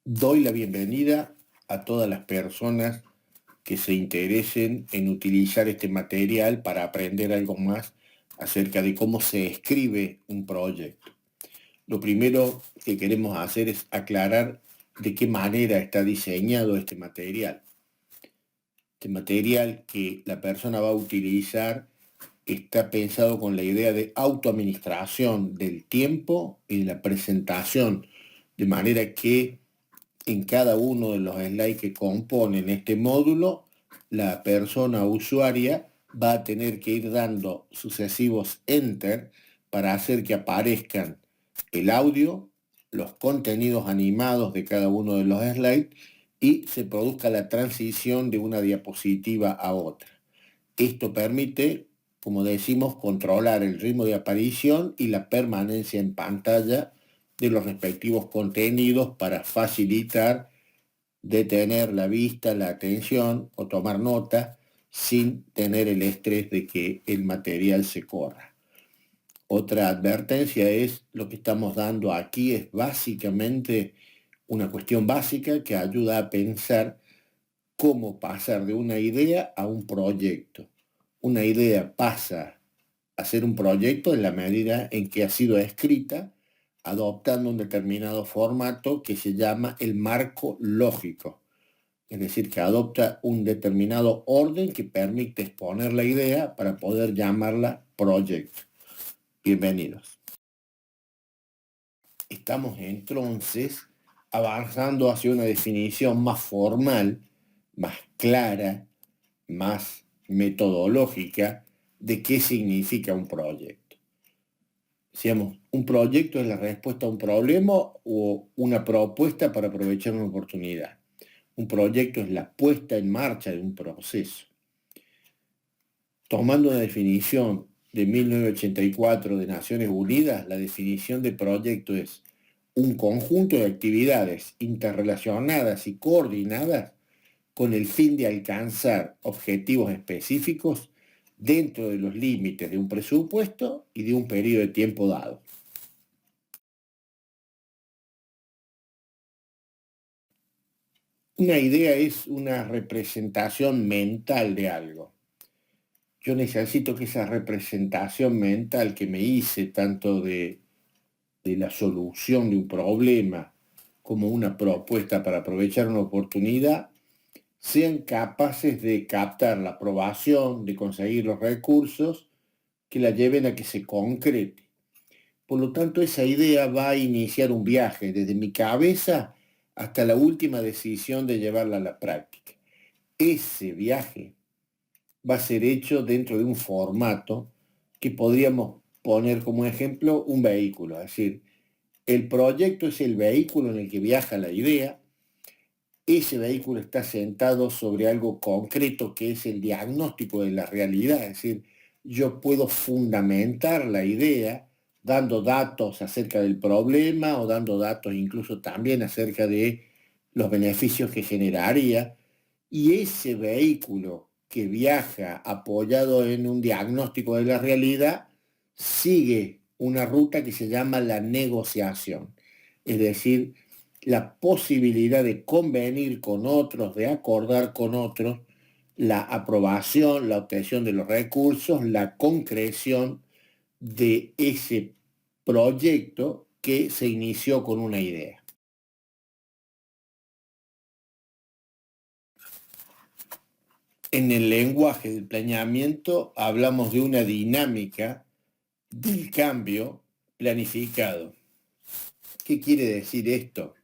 Doy la bienvenida a todas las personas que se interesen en utilizar este material para aprender algo más acerca de cómo se escribe un proyecto. Lo primero que queremos hacer es aclarar de qué manera está diseñado este material. Este material que la persona va a utilizar está pensado con la idea de autoadministración del tiempo y de la presentación, de manera que en cada uno de los slides que componen este módulo, la persona usuaria va a tener que ir dando sucesivos enter para hacer que aparezcan el audio, los contenidos animados de cada uno de los slides y se produzca la transición de una diapositiva a otra. Esto permite, como decimos, controlar el ritmo de aparición y la permanencia en pantalla de los respectivos contenidos para facilitar detener la vista, la atención o tomar nota sin tener el estrés de que el material se corra. Otra advertencia es lo que estamos dando aquí es básicamente una cuestión básica que ayuda a pensar cómo pasar de una idea a un proyecto. Una idea pasa a ser un proyecto en la medida en que ha sido escrita adoptando un determinado formato que se llama el marco lógico. Es decir, que adopta un determinado orden que permite exponer la idea para poder llamarla proyecto. Bienvenidos. Estamos entonces avanzando hacia una definición más formal, más clara, más metodológica de qué significa un proyecto. Decíamos, un proyecto es la respuesta a un problema o una propuesta para aprovechar una oportunidad. Un proyecto es la puesta en marcha de un proceso. Tomando una definición de 1984 de Naciones Unidas, la definición de proyecto es un conjunto de actividades interrelacionadas y coordinadas con el fin de alcanzar objetivos específicos dentro de los límites de un presupuesto y de un periodo de tiempo dado. Una idea es una representación mental de algo. Yo necesito que esa representación mental que me hice tanto de la solución de un problema como una propuesta para aprovechar una oportunidad, sean capaces de captar la aprobación, de conseguir los recursos que la lleven a que se concrete. Por lo tanto, esa idea va a iniciar un viaje desde mi cabeza hasta la última decisión de llevarla a la práctica. Ese viaje va a ser hecho dentro de un formato que podríamos poner como ejemplo un vehículo, es decir, el proyecto es el vehículo en el que viaja la idea, ese vehículo está sentado sobre algo concreto que es el diagnóstico de la realidad, es decir, yo puedo fundamentar la idea dando datos acerca del problema o dando datos incluso también acerca de los beneficios que generaría, y ese vehículo que viaja apoyado en un diagnóstico de la realidad sigue una ruta que se llama la negociación, es decir, la posibilidad de convenir con otros, de acordar con otros, la aprobación, la obtención de los recursos, la concreción de ese proyecto que se inició con una idea. En el lenguaje del planeamiento hablamos de una dinámica del cambio planificado. ¿Qué quiere decir esto?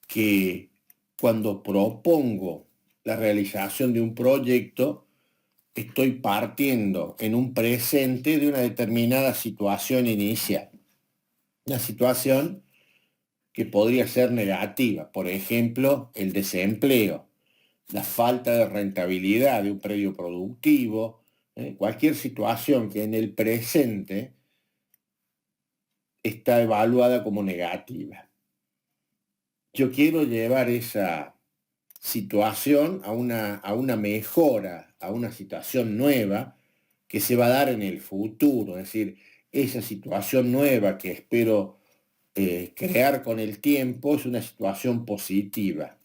Que cuando propongo la realización de un proyecto, estoy partiendo en un presente de una determinada situación inicial. Una situación que podría ser negativa, por ejemplo, el desempleo, la falta de rentabilidad de un predio productivo, cualquier situación que en el presente está evaluada como negativa. Yo quiero llevar esa situación a una mejora, a una situación nueva que se va a dar en el futuro. Es decir, esa situación nueva que espero crear con el tiempo es una situación positiva.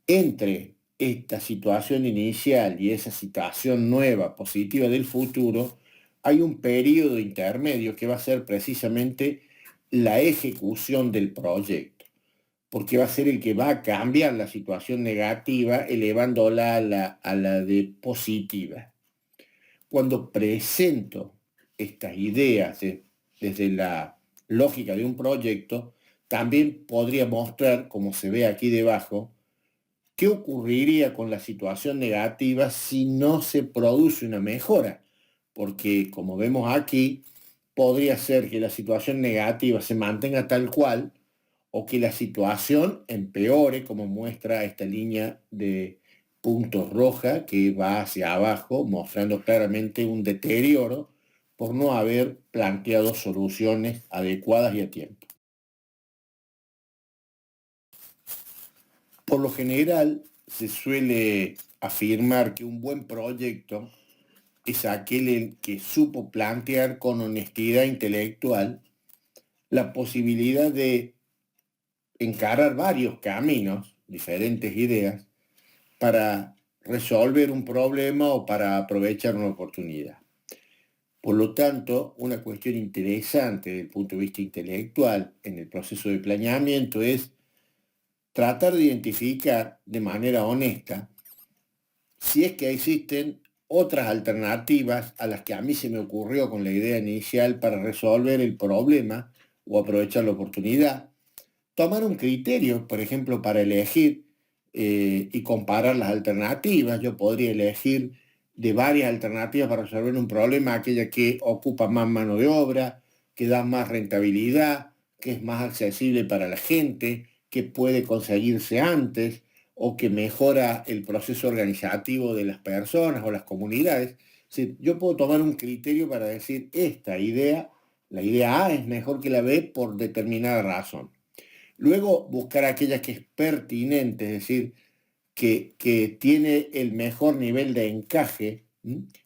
Entre esta situación inicial y esa situación nueva, positiva del futuro, hay un periodo intermedio que va a ser precisamente la ejecución del proyecto, porque va a ser el que va a cambiar la situación negativa, elevándola a la de positiva. Cuando presento estas ideas desde la lógica de un proyecto, también podría mostrar, como se ve aquí debajo, qué ocurriría con la situación negativa si no se produce una mejora. Porque, como vemos aquí, podría ser que la situación negativa se mantenga tal cual o que la situación empeore, como muestra esta línea de puntos roja que va hacia abajo, mostrando claramente un deterioro por no haber planteado soluciones adecuadas y a tiempo. Por lo general, se suele afirmar que un buen proyecto es aquel que supo plantear con honestidad intelectual la posibilidad de encarar varios caminos, diferentes ideas, para resolver un problema o para aprovechar una oportunidad. Por lo tanto, una cuestión interesante desde el punto de vista intelectual en el proceso de planeamiento es tratar de identificar de manera honesta si es que existen otras alternativas a las que a mí se me ocurrió con la idea inicial para resolver el problema o aprovechar la oportunidad. Tomar un criterio, por ejemplo, para elegir y comparar las alternativas. Yo podría elegir de varias alternativas para resolver un problema aquella que ocupa más mano de obra, que da más rentabilidad, que es más accesible para la gente, que puede conseguirse antes o que mejora el proceso organizativo de las personas o las comunidades. Yo puedo tomar un criterio para decir esta idea, la idea A es mejor que la B por determinada razón. Luego buscar aquella que es pertinente, es decir, que tiene el mejor nivel de encaje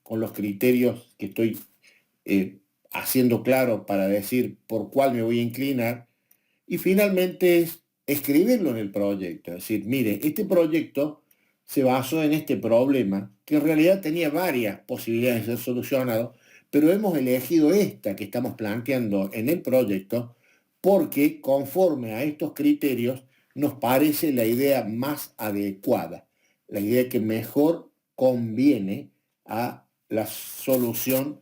con los criterios que estoy haciendo claro para decir por cuál me voy a inclinar. Y finalmente es escribirlo en el proyecto, es decir, mire, este proyecto se basó en este problema, que en realidad tenía varias posibilidades de ser solucionado, pero hemos elegido esta que estamos planteando en el proyecto porque conforme a estos criterios nos parece la idea más adecuada, la idea que mejor conviene a la solución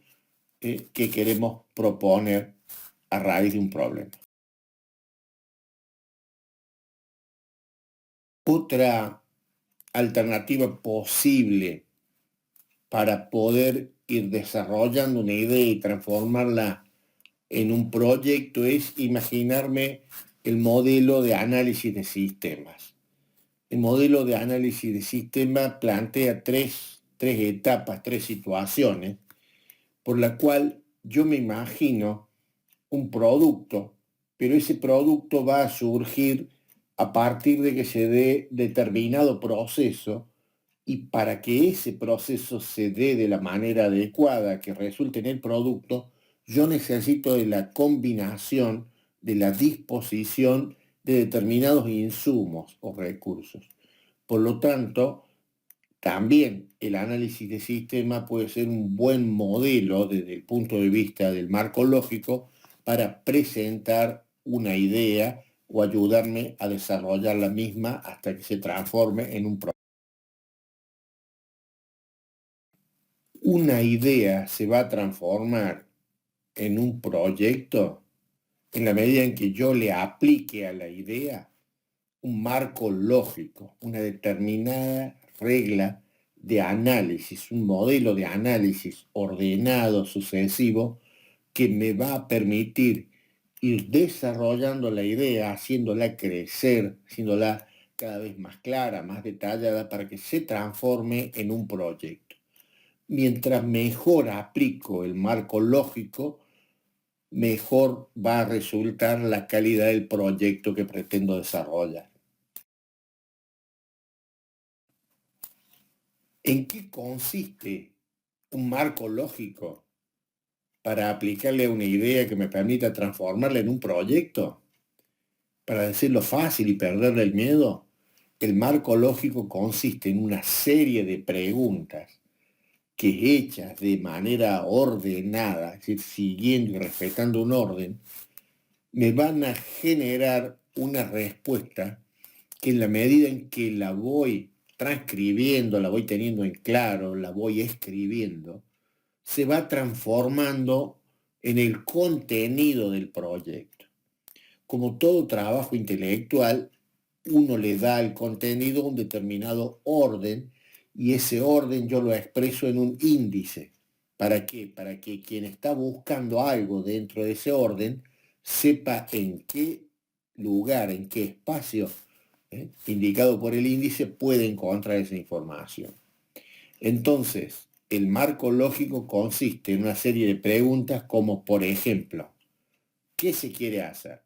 que queremos proponer a raíz de un problema. Otra alternativa posible para poder ir desarrollando una idea y transformarla en un proyecto es imaginarme el modelo de análisis de sistemas. El modelo de análisis de sistemas plantea tres etapas, tres situaciones, por la cual yo me imagino un producto, pero ese producto va a surgir a partir de que se dé determinado proceso y para que ese proceso se dé de la manera adecuada que resulte en el producto, yo necesito de la combinación, de la disposición de determinados insumos o recursos. Por lo tanto, también el análisis de sistema puede ser un buen modelo desde el punto de vista del marco lógico para presentar una idea o ayudarme a desarrollar la misma hasta que se transforme en un proyecto. Una idea se va a transformar en un proyecto en la medida en que yo le aplique a la idea un marco lógico, una determinada regla de análisis, un modelo de análisis ordenado, sucesivo, que me va a permitir ir desarrollando la idea, haciéndola crecer, haciéndola cada vez más clara, más detallada, para que se transforme en un proyecto. Mientras mejor aplico el marco lógico, mejor va a resultar la calidad del proyecto que pretendo desarrollar. ¿En qué consiste un marco lógico para aplicarle a una idea que me permita transformarla en un proyecto? Para decirlo fácil y perderle el miedo, el marco lógico consiste en una serie de preguntas que hechas de manera ordenada, es decir, siguiendo y respetando un orden, me van a generar una respuesta que en la medida en que la voy transcribiendo, la voy teniendo en claro, la voy escribiendo, se va transformando en el contenido del proyecto. Como todo trabajo intelectual, uno le da al contenido un determinado orden y ese orden yo lo expreso en un índice. ¿Para qué? Para que quien está buscando algo dentro de ese orden sepa en qué lugar, en qué espacio, indicado por el índice, puede encontrar esa información. Entonces, el marco lógico consiste en una serie de preguntas como, por ejemplo, ¿qué se quiere hacer?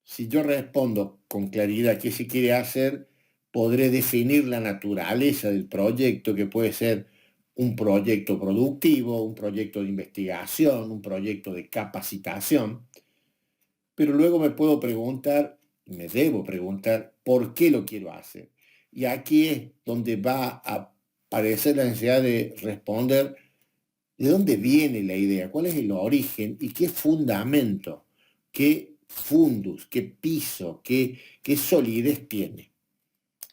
Si yo respondo con claridad qué se quiere hacer, podré definir la naturaleza del proyecto, que puede ser un proyecto productivo, un proyecto de investigación, un proyecto de capacitación, pero luego me puedo preguntar, me debo preguntar, ¿por qué lo quiero hacer? Y aquí es donde va a aparecer la necesidad de responder de dónde viene la idea, cuál es el origen y qué fundamento, qué fundus, qué piso, qué solidez tiene.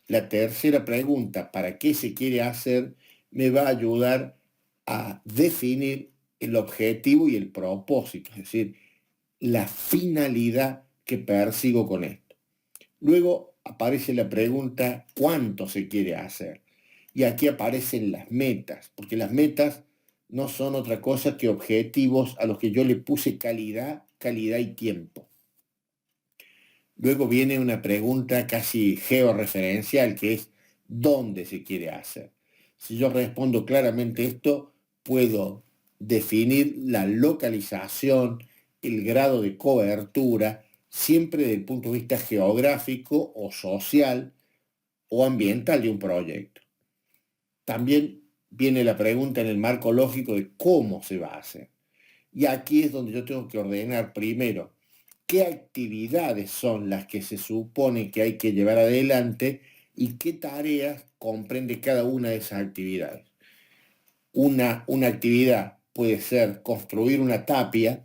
La tercera pregunta, ¿para qué se quiere hacer? Me va a ayudar a definir el objetivo y el propósito, es decir, la finalidad que persigo con esto. Luego aparece la pregunta, ¿cuánto se quiere hacer? Y aquí aparecen las metas, porque las metas no son otra cosa que objetivos a los que yo le puse calidad, calidad y tiempo. Luego viene una pregunta casi georreferencial, que es ¿dónde se quiere hacer? Si yo respondo claramente esto, puedo definir la localización, el grado de cobertura, siempre desde el punto de vista geográfico o social o ambiental de un proyecto. También viene la pregunta en el marco lógico de cómo se va a hacer. Y aquí es donde yo tengo que ordenar primero qué actividades son las que se supone que hay que llevar adelante y qué tareas comprende cada una de esas actividades. Una actividad puede ser construir una tapia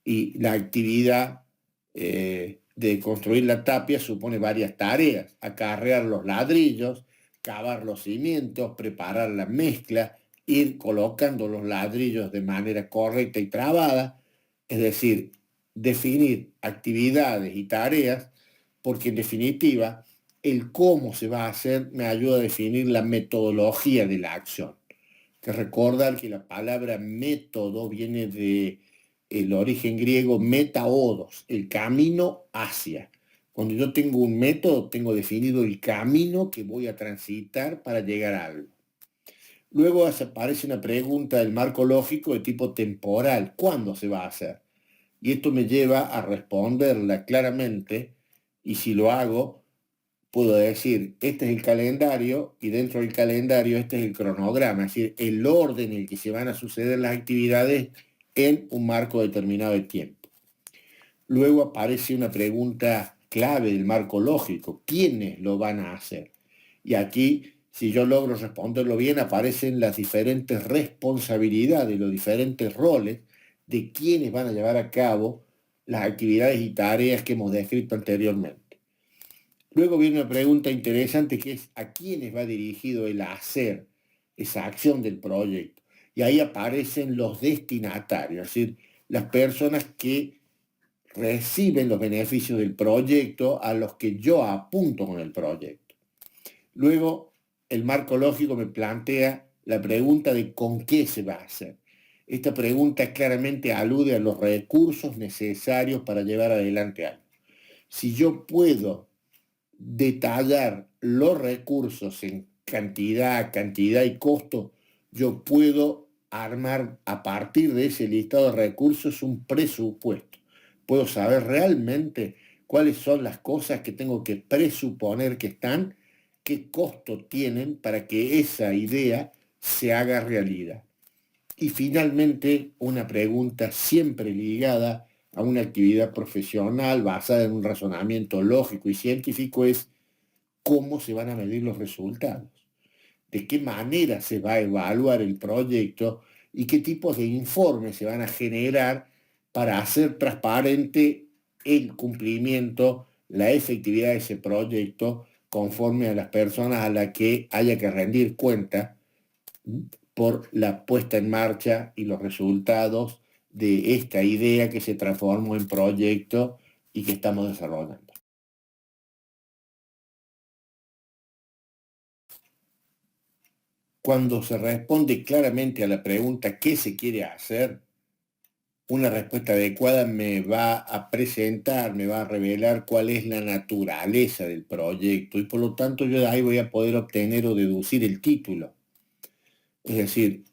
y la actividad de construir la tapia supone varias tareas: acarrear los ladrillos, cavar los cimientos, preparar la mezcla, ir colocando los ladrillos de manera correcta y trabada, es decir, definir actividades y tareas, porque en definitiva el cómo se va a hacer me ayuda a definir la metodología de la acción. Que recordar que la palabra método viene de el origen griego metaodos, el camino hacia. Cuando yo tengo un método, tengo definido el camino que voy a transitar para llegar a algo. Luego aparece una pregunta del marco lógico de tipo temporal: ¿cuándo se va a hacer? Y esto me lleva a responderla claramente, y si lo hago, puedo decir, este es el calendario y dentro del calendario este es el cronograma, es decir, el orden en el que se van a suceder las actividades en un marco determinado de tiempo. Luego aparece una pregunta clave del marco lógico: ¿quiénes lo van a hacer? Y aquí, si yo logro responderlo bien, aparecen las diferentes responsabilidades, los diferentes roles de quienes van a llevar a cabo las actividades y tareas que hemos descrito anteriormente. Luego viene una pregunta interesante, que es ¿a quiénes va dirigido el hacer, esa acción del proyecto? Y ahí aparecen los destinatarios, es decir, las personas que reciben los beneficios del proyecto, a los que yo apunto con el proyecto. Luego, el marco lógico me plantea la pregunta de ¿con qué se va a hacer? Esta pregunta claramente alude a los recursos necesarios para llevar adelante algo. Si yo puedo detallar los recursos en cantidad y costo, yo puedo armar a partir de ese listado de recursos un presupuesto. Puedo saber realmente cuáles son las cosas que tengo que presuponer que están, qué costo tienen para que esa idea se haga realidad. Y finalmente, una pregunta siempre ligada a una actividad profesional basada en un razonamiento lógico y científico es cómo se van a medir los resultados, de qué manera se va a evaluar el proyecto y qué tipos de informes se van a generar para hacer transparente el cumplimiento, la efectividad de ese proyecto conforme a las personas a las que haya que rendir cuenta por la puesta en marcha y los resultados de esta idea que se transformó en proyecto y que estamos desarrollando. Cuando se responde claramente a la pregunta ¿qué se quiere hacer? Una respuesta adecuada me va a presentar, me va a revelar cuál es la naturaleza del proyecto y por lo tanto yo de ahí voy a poder obtener o deducir el título. Es decir,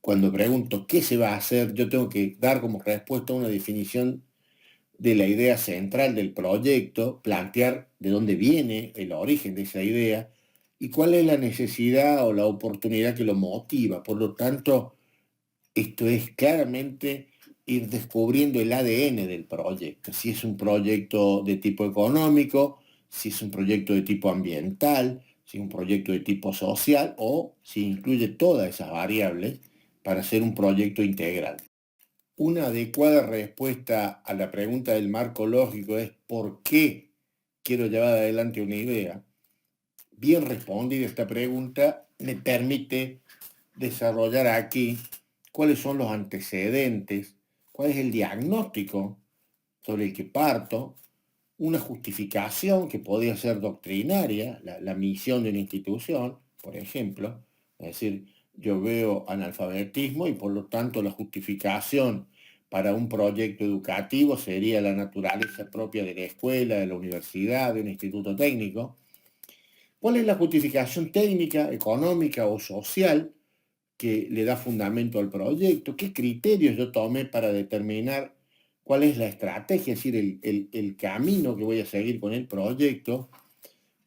cuando pregunto qué se va a hacer, yo tengo que dar como respuesta una definición de la idea central del proyecto, plantear de dónde viene el origen de esa idea y cuál es la necesidad o la oportunidad que lo motiva. Por lo tanto, esto es claramente ir descubriendo el ADN del proyecto, si es un proyecto de tipo económico, si es un proyecto de tipo ambiental, si es un proyecto de tipo social o si incluye todas esas variables para ser un proyecto integral. Una adecuada respuesta a la pregunta del marco lógico es ¿por qué quiero llevar adelante una idea? Bien respondida esta pregunta me permite desarrollar aquí cuáles son los antecedentes, cuál es el diagnóstico sobre el que parto, una justificación que podría ser doctrinaria, la misión de una institución, por ejemplo, es decir, yo veo analfabetismo y por lo tanto la justificación para un proyecto educativo sería la naturaleza propia de la escuela, de la universidad, de un instituto técnico. ¿Cuál es la justificación técnica, económica o social que le da fundamento al proyecto? ¿Qué criterios yo tomé para determinar cuál es la estrategia, es decir, el camino que voy a seguir con el proyecto?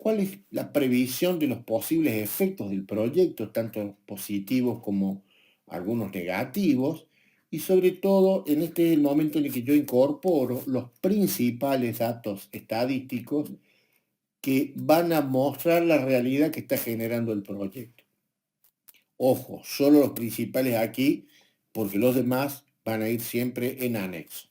¿Cuál es la previsión de los posibles efectos del proyecto, tanto positivos como algunos negativos? Y sobre todo, en este es el momento en el que yo incorporo los principales datos estadísticos que van a mostrar la realidad que está generando el proyecto. Ojo, solo los principales aquí, porque los demás van a ir siempre en anexo.